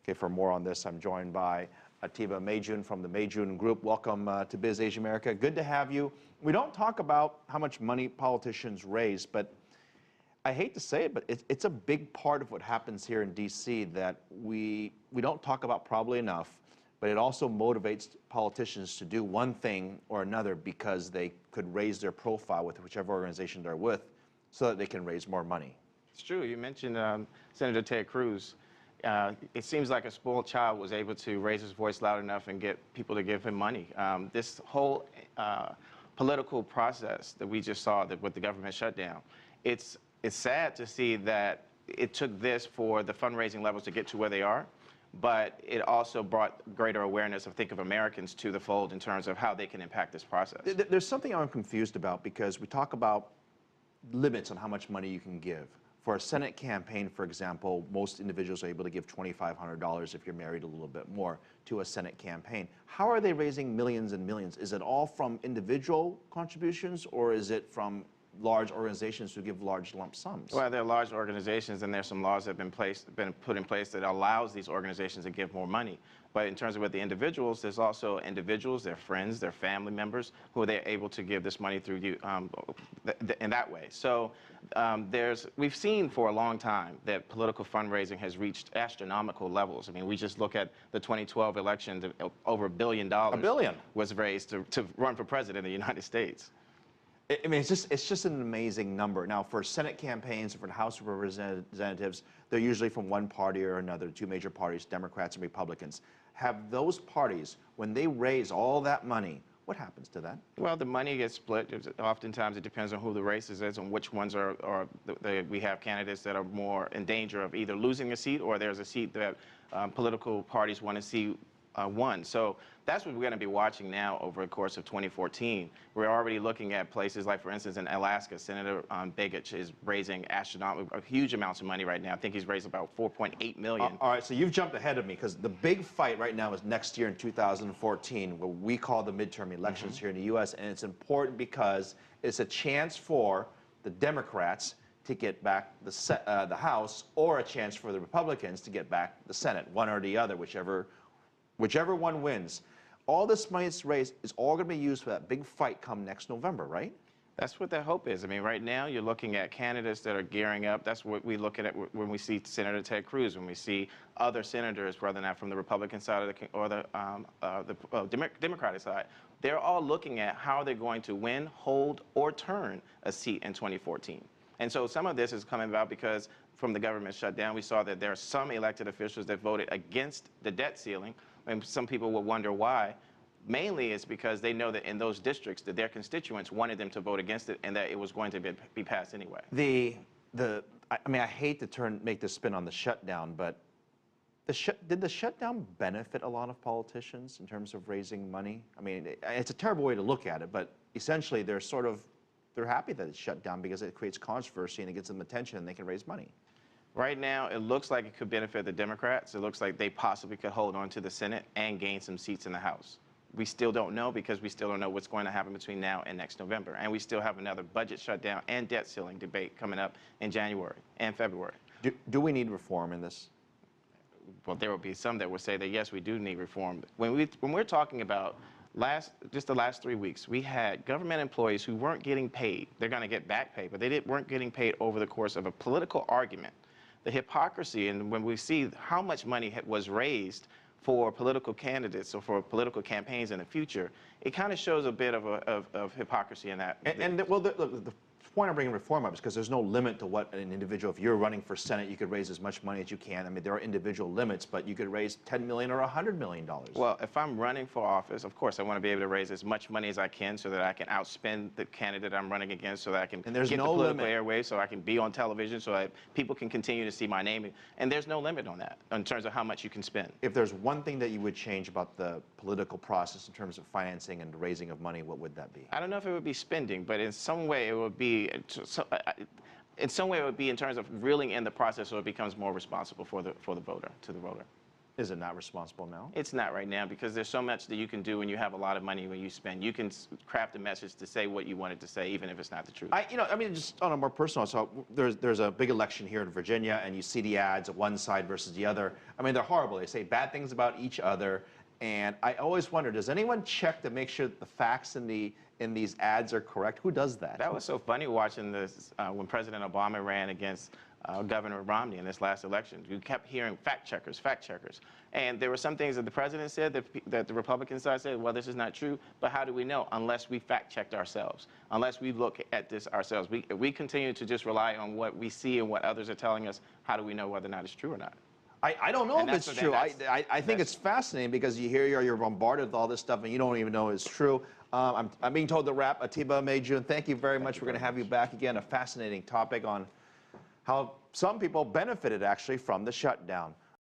Okay, for more on this, I'm joined by Atiba Mayjun from the Mayjun Group. Welcome to Biz Asia America. Good to have you. We don't talk about how much money politicians raise, but I hate to say it, but it's a big part of what happens here in D.C. that we don't talk about probably enough, but it also motivates politicians to do one thing or another because they could raise their profile with whichever organization they're with so that they can raise more money. It's true. You mentioned Senator Ted Cruz. It seems like a spoiled child was able to raise his voice loud enough and get people to give him money. This whole political process that we just saw with the government shutdown, it's sad to see that it took this for the fundraising levels to get to where they are, but it also brought greater awareness, I think, of Americans to the fold in terms of how they can impact this process. There's something I'm confused about because we talk about limits on how much money you can give. For a Senate campaign, for example, most individuals are able to give $2,500 if you're married a little bit more to a Senate campaign. How are they raising millions and millions? Is it all from individual contributions or is it from large organizations who give large lump sums? Well, there are large organizations and there's some laws that have been put in place that allows these organizations to give more money. But in terms of with the individuals, there's also individuals, their friends, their family members, who they're able to give this money through you in that way. So we've seen for a long time that political fundraising has reached astronomical levels. I mean, we just look at the 2012 election, over $1 billion was raised to run for president of the United States. I mean, it's just an amazing number. Now, for Senate campaigns, for the House of Representatives, they're usually from one party or another, two major parties, Democrats and Republicans. Have those parties, when they raise all that money, what happens to that? Well, the money gets split. Oftentimes, it depends on who the races is and which ones we have candidates that are more in danger of either losing a seat or there's a seat that political parties want to see won. So that's what we're going to be watching now over the course of 2014. We're already looking at places like, for instance, in Alaska, Senator Begich is raising huge amounts of money right now. I think he's raised about $4.8 million. All right, so you've jumped ahead of me because the big fight right now is next year in 2014, what we call the midterm elections here in the U.S., and it's important because it's a chance for the Democrats to get back the House or a chance for the Republicans to get back the Senate, one or the other, whichever one wins. All this money that's raised is all going to be used for that big fight come next November, right? That's what the hope is. I mean, right now you're looking at candidates that are gearing up. That's what we look at when we see Senator Ted Cruz, when we see other senators, whether or not from the Republican side or the Democratic side. They're all looking at how they're going to win, hold, or turn a seat in 2014. And so some of this is coming about because from the government shutdown, we saw that there are some elected officials that voted against the debt ceiling. And some people will wonder why. Mainly it's because they know that in those districts that their constituents wanted them to vote against it and that it was going to be passed anyway. I mean, I hate to make this spin on the shutdown, but did the shutdown benefit a lot of politicians in terms of raising money? I mean, it's a terrible way to look at it, but essentially they're happy that it's shut down because it creates controversy and it gets them attention and they can raise money. Right now, it looks like it could benefit the Democrats. It looks like they possibly could hold on to the Senate and gain some seats in the House. We still don't know because we still don't know what's going to happen between now and next November. And we still have another budget shutdown and debt ceiling debate coming up in January and February. Do we need reform in this? Well, there will be some that will say that, yes, we do need reform. When we're talking about just the last 3 weeks, we had government employees who weren't getting paid. They're going to get back pay, but they weren't getting paid over the course of a political argument. The hypocrisy, and when we see how much money was raised for political candidates or for political campaigns in the future, it kind of shows a bit of hypocrisy in that. Well, the point I'm bringing reform up is because there's no limit to what an individual, if you're running for Senate, you could raise as much money as you can. I mean, there are individual limits, but you could raise $10 million or $100 million. Well, if I'm running for office, of course, I want to be able to raise as much money as I can so that I can outspend the candidate I'm running against, so that I can get the political airwaves, so I can be on television, so that people can continue to see my name. And there's no limit on that in terms of how much you can spend. If there's one thing that you would change about the political process in terms of financing and the raising of money, what would that be? I don't know if it would be spending, but in some way it would be in terms of reeling in the process so it becomes more responsible for the voter, to the voter. Is it not responsible now? It's not right now because there's so much that you can do when you have a lot of money when you spend. You can craft a message to say what you wanted to say, even if it's not the truth. I mean, just on a more personal, so there's a big election here in Virginia, and you see the ads of one side versus the other. I mean, they're horrible. They say bad things about each other, and I always wonder, does anyone check to make sure that the facts in these ads are correct? Who does that? That was so funny watching this when President Obama ran against Governor Romney in this last election. You kept hearing fact checkers, and there were some things that the president said that the Republican side said, well, this is not true. But how do we know unless we fact checked ourselves? Unless we look at this ourselves, we continue to just rely on what we see and what others are telling us. How do we know whether or not it's true or not? I don't know if it's true. I think it's fascinating because you're bombarded with all this stuff and you don't even know it's true. I'm being told to wrap. Atiba Mayjun, thank you very much. We're going to have you back again. A fascinating topic on how some people benefited actually from the shutdown.